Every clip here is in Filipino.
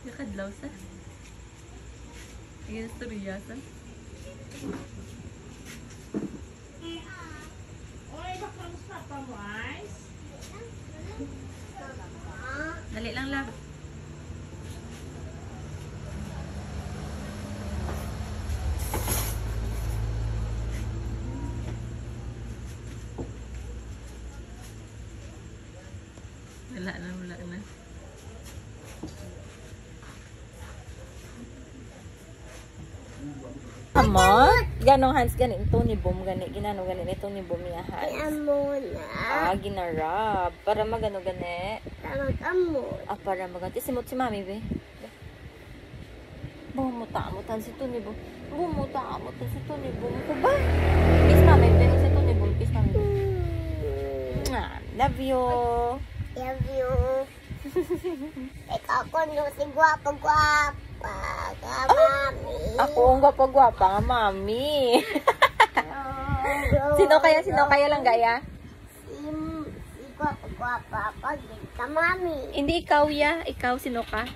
Nakadlaw sa. Ang istorya sa. Dali lang lang. Wala na, wala na. Amot? Ganong hands gani ito ni Boom gani. Ginano gani ito ni Boom niya hands. Amona. Ginarab. Para magano gani. Amot. Para maganti. Simot si Mami, be. Bumuta-amutan si Tony Boom. Bumuta-amutan si Tony Boom. Ito ba? Kiss Mami, be. Si Tony Boom. Kiss Mami. Love you. Love you. Ikaw ko no, si gwapa-gwapa ka, Mami. Ako ang gwapa-gwapa nga, Mami. Sino kaya lang gaya? Si gwapa-gwapa ka, Mami. Hindi ikaw ya. Ikaw, sino ka?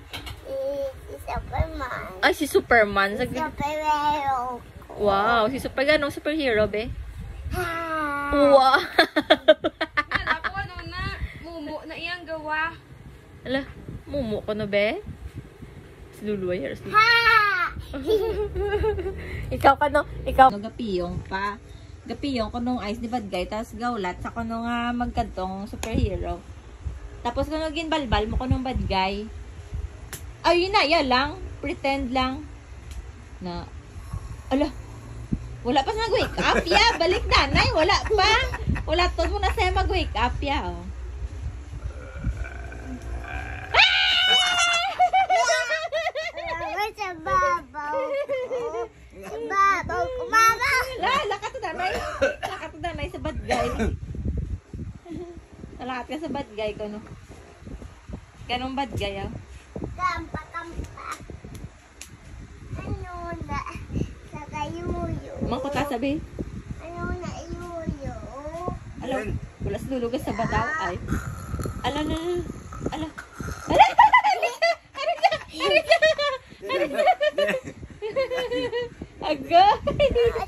Si Superman. Ay, si Superman. Si Superhero. Wow, si ganong superhero, be? Ha! Wow! Ako ano na, mumu na iyang gawa. Ala, mumu ko na, be? Si Luluay, haras Ha! Ikaw ka no? Ikaw? Gapiyong pa. Gapiyong ko nung ice ni bad guy, tapos gaulat sa ko nung magkantong superhero. Tapos kung naging balbal mo ko nung bad guy. Ay, yun na, yan lang. Pretend lang. Na, ala, wala pa sa mag-wake up, ya. Balik nanay, wala pa. Wala to mo na sa'yo mag-wake up, ya. Oh. Sa babaw ko. Sa babaw ko, Mama. Lakat to danay sa bad guy. Lakat ka sa bad guy ko, no? Ganong bad guy, ah. Kampa. Ano na sa kayuyo? Mangkot ka sabi. Ano na yuyo? Alam, wala sa lulugas sa bataw. Ay. Ala. Agay.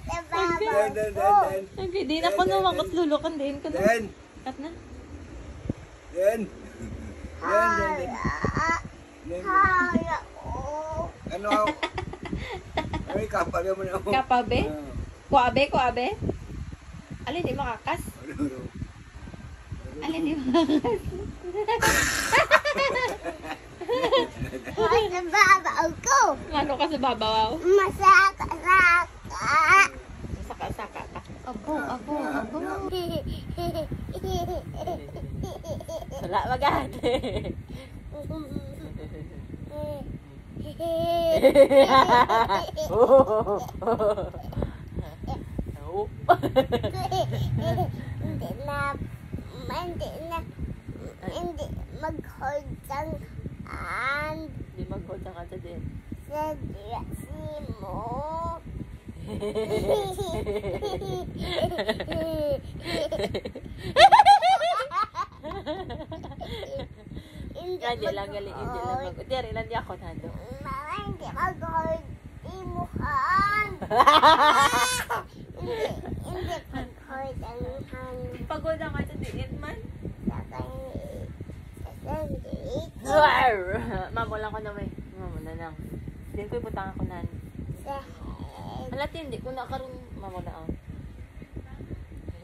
Sa babaw ko. Agay, di na ko naman kat lulukan din ko. Kat na. Hala ko. Ano ako? Ay, kapal mo na ako. Kapabe? Kuabe? Alin, di makakas? Alin, di makakas? Sa babaw ko. Ano ka sa babaw? Masaka-saka. Saka-saka ka. Abo. Wala magad. Hindi mag-hold ang Hindi mag-hold ang kata din. sa dressy mo. Hindi lang. Hindi lang di ako nando. Mama, hindi mag-hold imuhan. Hindi mag-hold ang hand. Pagod ang kata din man. Sa sandwich. Mamo lang ko na may. Mamo na lang. Hindi ko ibutang ako nan. Sa head. Alati, hindi ko na karoon. Mamo na ako.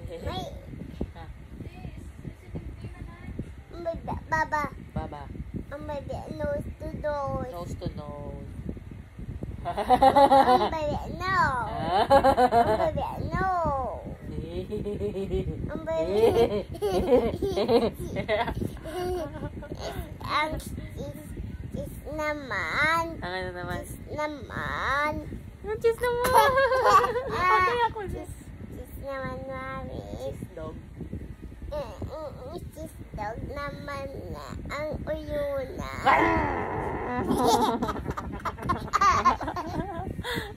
May Ha? baba. Baba. May nose to nose. Nose to nose. May nose. May nose. Ang is naman. Ang ano naman? Naman. Ang cheese naman. Patay ako. Is naman, Mami. Cheese dog. Is dog naman na ang uyuna.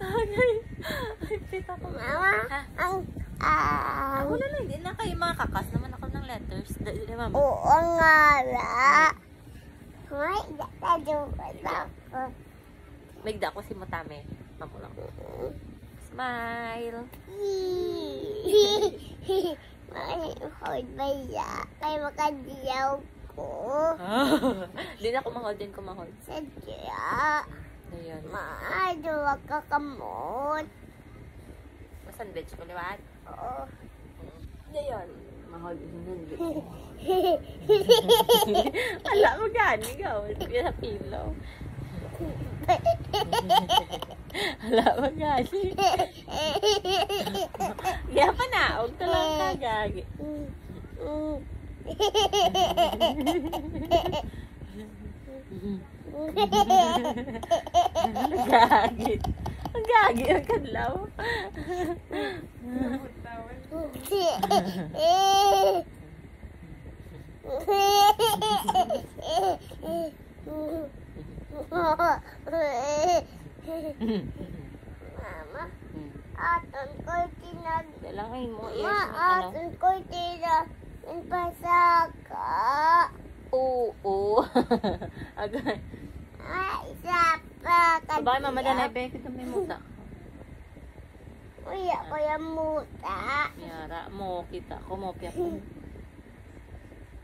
Ay, pita Wala na, hindi na kayo makakas naman ako ng letters. Dali na, mama. Oo nga la. May datadugan ako. Magda ko si Mutame. Mamo lang. Smile. Hold ba ya? Kaya makadiyaw ko. Hindi na kumahol din kumahol. Sadya. Ayun. Maado wag ka kamot. Masandwich ko liwat. Oo. Ayun. Mahol din sandwich. Wala mo gani ikaw. Yan sa pillow. Wala mo gani. Kaya pa na. Huwag ka lang kagagi. Gagi. Ang gagi ang kadlaw. Mama, aton ko tinag. Dalangin mo. Ma, aton ko tinag. Pasaka. Oo. Agay. Isa pa. Sabay mama na naibay kita may muta. Kuya, kuya muta. Yara mo kita ko mo piyak ko.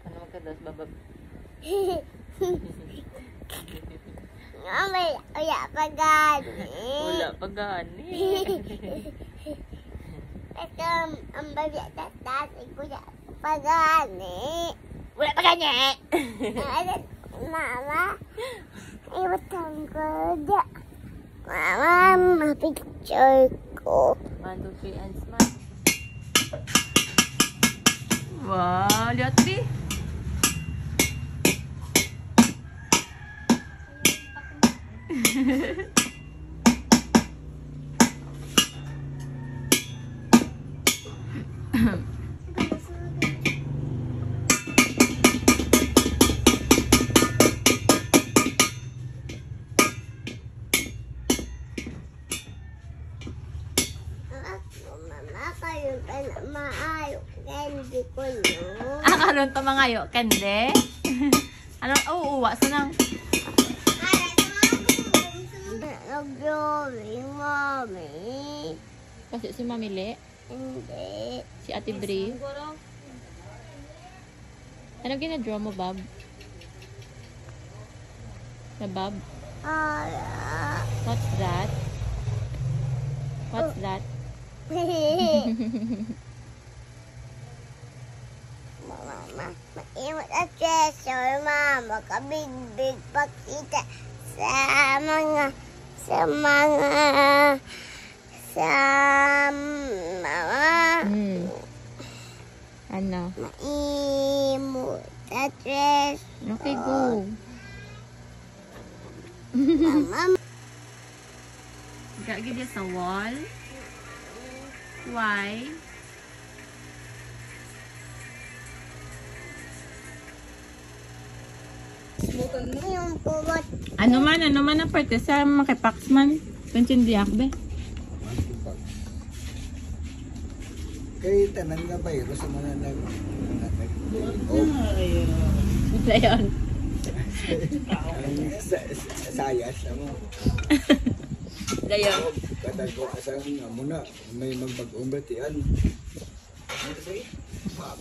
Ano magkadas babab. Mamay, kuya pagani. Wala pa gani. Ito, ang babi at tatay, kuya pagani. Wala pa gani. Mama, iwatang ko dya. Mama, mapicture ko. 1, 2, 3 and smile. Wow, lihat di. Mama, kayo ka na maayo. Hindi ko no. Karon to mga yo, kende. Ano, uwa sa nang. Nag-drawing, mami. Kasi si Mamili, Hindi. si Ate Bri. Ano gina-draw mo, Bob? Na Bob? Ala. What's that? What's that? Mama, maiwan at treasure, mama. Kabig-big pakita sa mama. Ano? Maimot at treasure. Okay, go. Mama, Gagi dia sa wall. Why? yung puwat. Ano man ang parte sa makipax man. Kansindiyak be. Kay tanan nga ba yun sa mga nag... Ito yun. Sayas mo. Dayon. Katago asang nga muna. May magbag-umbrat yan. Ano sa'yo?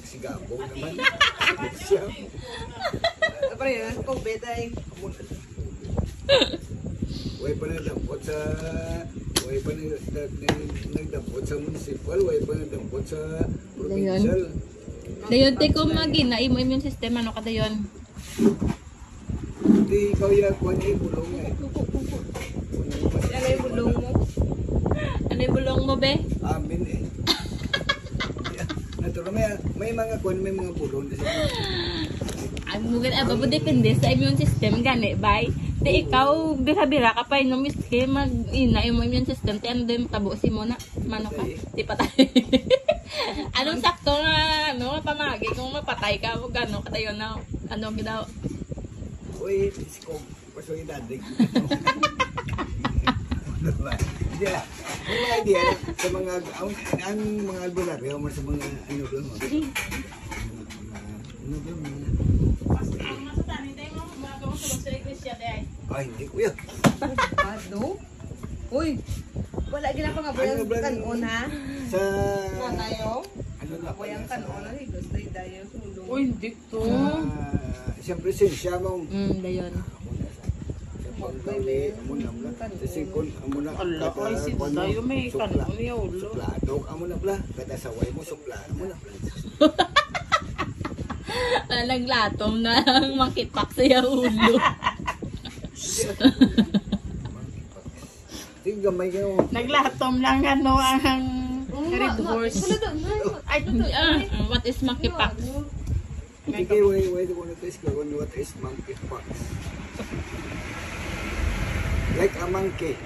Sigabo naman. Siya. Apa ya? Kau beda eh. Way pa nagdampot sa... Way pa nagdampot sa municipal. Way pa nagdampot sa provincial. Dayon, te ko magina imo immune system ano ka dayon? Hindi ikaw yung kuwan niya bulong eh. Ano yung bulong mo? Ano yung bulong mo be? Amin eh. Naturo may mga kuwan, may mga bulong. Ang mugin aba depende sa immune system gani bay. Te ikaw bira-bira ka pa inom miski mag-ina imo immune system te ano din tabusi mo na mano ka. Di patay. Anong sakto nga ano pamagi kung mapatay ka mo gano ka dayon na ano gidaw. Uy, isko. Pasoy dadig. Hindi May mga idea sa mga ang mga albularyo mo sa mga ano doon mo. Ano doon mo. Ay, hindi kuya. Ano? Uy! Wala ginapa nga ba Ano yung ba kanon ha? Sa Tayo? ano na Ako yung kanon. Ay, gusto yung tayo. Uy, hindi to. Siyempre siya mo. Dayon. Allah, ay tayo may kanon niya ulo. Suplado amo na bla, kada saway mo suplado mo na bla. Naglatom na makipak sa ulo. Tingga may kayo. Naglatom lang ano ang red horse. Ay, What is makipak? Sige, wait, what is monkeypox? Like a monkey.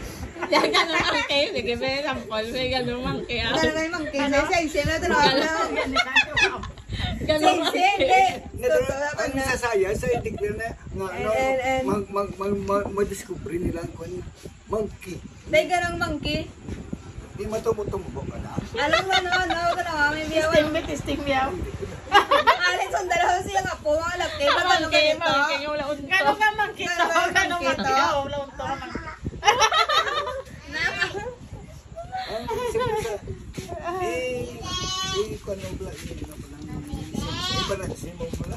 Yan, ganun monkey. Sige, may sample. May ganun monkey. Ano na yung monkey? Say, na tawag na. Ganun monkey. Ang sasaya sa itignan na madiscover nila kung monkey. Dahil ka ng monkey. Di matumutumbo ka na. Alam mo na, may biyawan. testing meow. Alin, sandala siya nga po, mga laki. Ba't ano ganito? Gano'n ka mangkito? Gano'n mangkito? Wala unto ka mangkito. Ang siyempre sa kung ano bla, i-balance mo pala.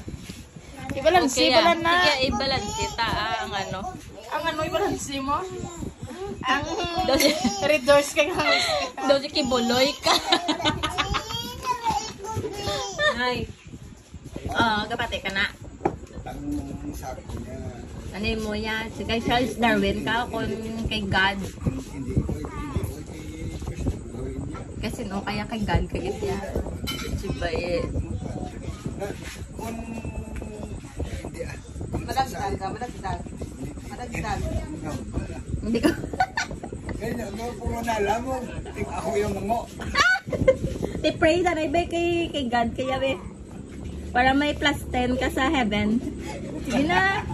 Ibalansi, Okay, balan na. sige, i-balance ta ang ano. Ang ano, ibalansi mo? Ang Dosi, red horse ka nga. dosi kibuloy ka. Ay. Kapate ka na. Ang sabi ko niya, Ano mo yan? Si kay Charles Darwin ka kung kay God. hindi ko kay Christopher niya. Kasi no, kaya kay God kaya siya. Diba eh. Kung hindi Madagdag ka, madagdag. Madagdag. Hindi ko. Kaya puro na alam mo, ako yung mga. Pray na ba kay God kaya be. Para may plus 10 ka sa heaven. Sige na.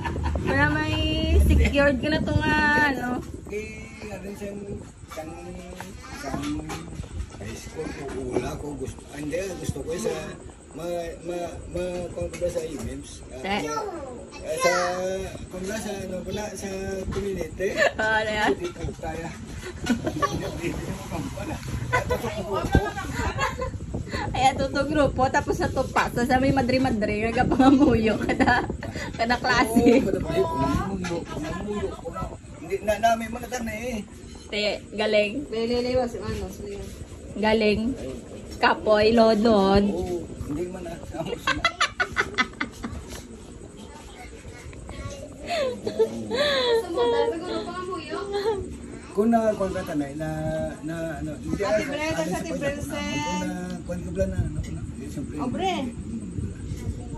Para may secured ka na itong ano. Ano siyang high school ko wala ko gusto. Hindi, gusto ko sa kung ba sa IMEMS. Sa kung ba sa ano pala sa community. Ano yan? Hindi ko tayo. Ay, ito itong grupo. Tapos sa tupa. So, sa may madri-madri. Nagapangamuyo. Kada klase. Hindi na namin mo na eh. Te, galing. Liliwas yung ano. Galing. Kapoy, lodon. Oo, hindi man na. Kung na kung ka tanay na ano hindi Ate Brenda, Ate Princess. kung na kung ka na ano na siyempre. Obre.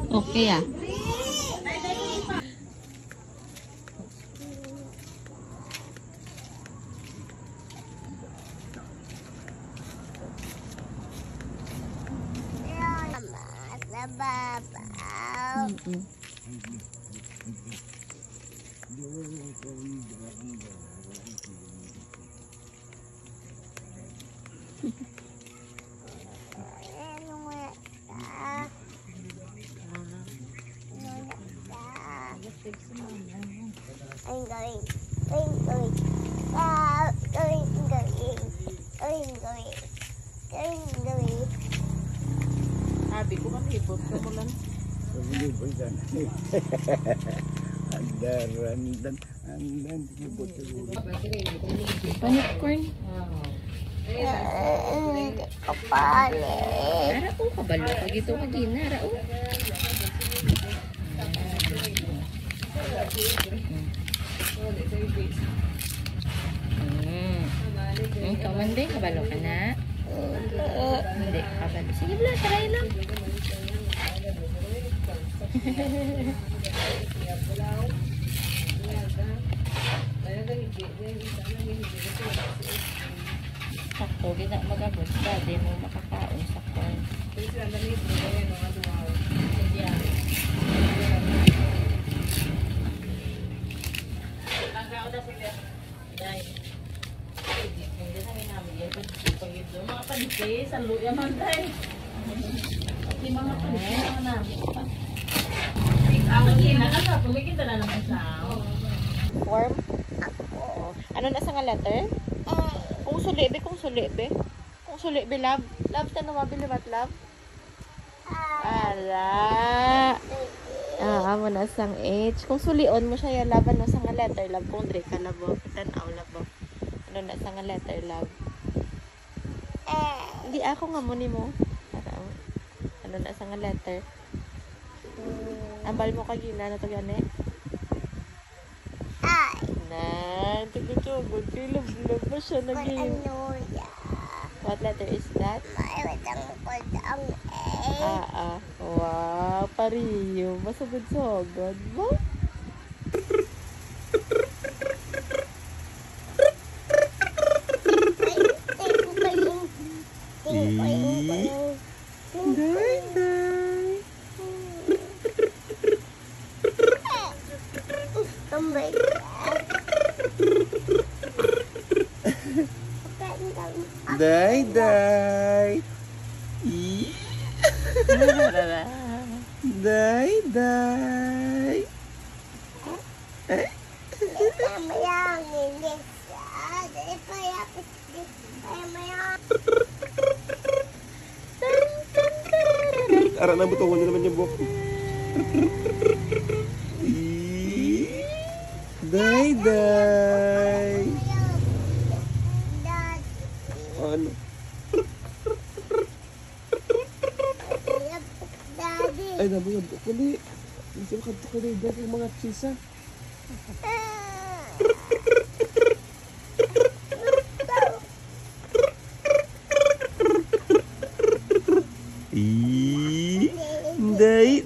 Okay ah. Babaw. I'm going. Sabi ko man, hipot ka mo lang. Andan hibot siguro. Panicorn. Kapali. Nara ko kabalo. Pag ito ka ginara. Ikaw man din, kabalo ka na. Hindi, kabalo. Sige lang, try lang. Sakto, gina magabot ka. Di mo makakaon sakto. Hindi namin namin yan. palike, sa luya man tayo. Pati mga palike, mga namin. Ako kina, asa, pumikita na naman sa form. Ano na sa nga letter? Kung sulibe. Kung sulibe, love. Love, tanong mabili ba't love? Ala. Amo na sang H. Kung sulion mo siya yung love, ano sa nga letter love? Kung dre ka love, tanaw love. Ano na sa nga letter love? Hindi ako nga mo ni mo. Ano na sa nga letter? Ambal mo kagina na to gani? Na, tigutugod. Love ba siya naging? What letter is that? Wow, pariyo. Masagod-sagod ba? Day. Day. Ara na buto na naman yung buhok. Day. Ano? Ay, nabuyod ko ni. Hindi ko kadto ko ni dahil mga chisa. Day.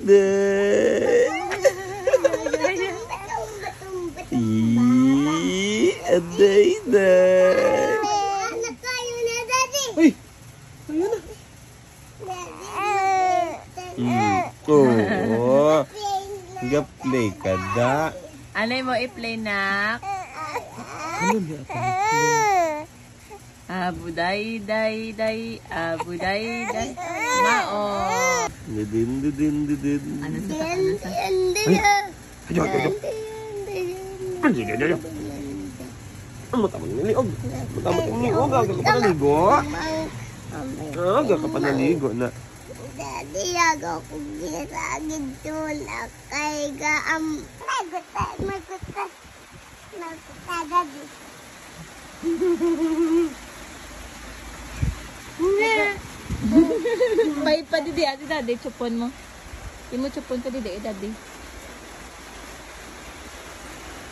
Uy! Ayun na. Oo. Ga-play ka da. Ano mo i-play na? Ano niya ito? Abuday. Mao. Didin. Ano sa? Ay! Ang matamang niliog. Aga ka pa naligo. Aga ka pa naligo na. Daddy, ako kung ginasagin doon. Kay gaam. Magutas, daddy. May pa didi, ate daddy, chupon mo. Hindi mo chupon pa didi, daddy.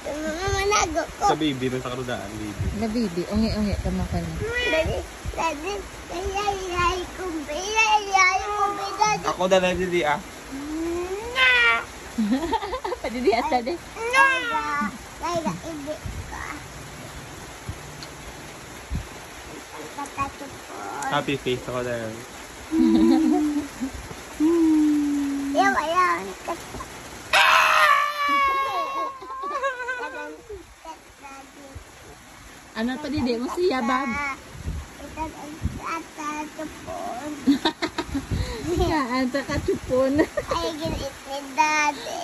Manago ko. Sa baby, sa karudaan, baby. Na baby, ungi, tama ka na. Daddy, ayay ko, daddy. Ako na lang didi ah. Pa didi, at daddy. Kaya, ibig ka. Patatupon. Happy face ako na lang. Ayaw. Ano pa didi mo siya, Bab? Kaan sa kachupon. Ay, ginit ni daddy.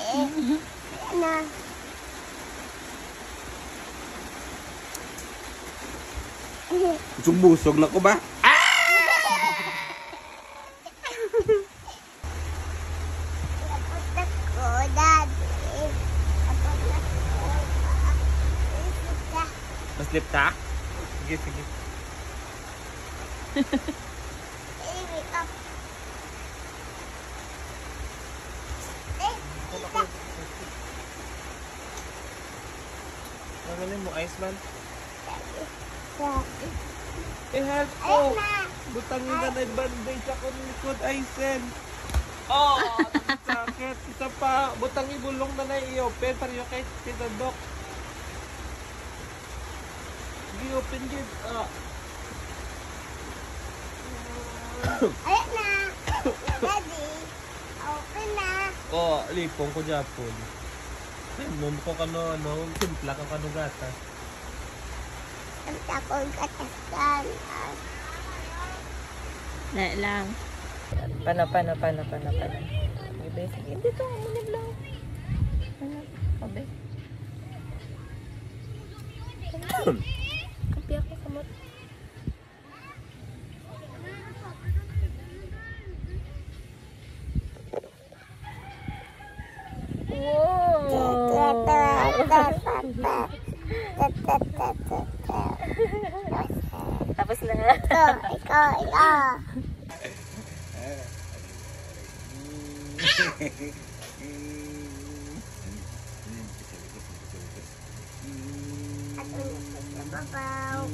Na. Sumbusog na ko ba? Napunta ko, daddy. Napunta ko. Maslip ta? Sige. Ibig ka. Nanganin mo, Iceman? Daddy. I-help ko! Ayun na. Butangin ka na bandage ako ng likod, Aisen! Oh! Sakit! Isa pa! Butangin bulong na i-open para yung kahit tinadok. I-open gid. Ayun na. Daddy. Open na. Oh, lipong ko Japon. Nung ko kano, simpla kang kanugata. Ang takong kataskan. Dahil lang. Pana. Sige, dito. Munib lang. Kabe. Kapi ako kamot. Tapos na. Ikaw. Babaw.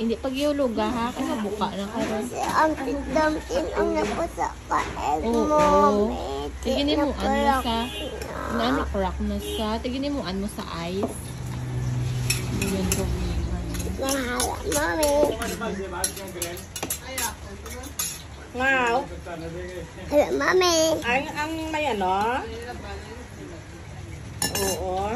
Hindi pag iuluga ha, kaya mabuka na karon. Si Auntie Dumpin ang napusa ka egg Oo. mommy. Tiginin mo ano sa crack na sa. Tiginin mo ano sa ice. Yun problema. Nahala, mommy. Wow. Hello, mommy. Ang may ano? Oo.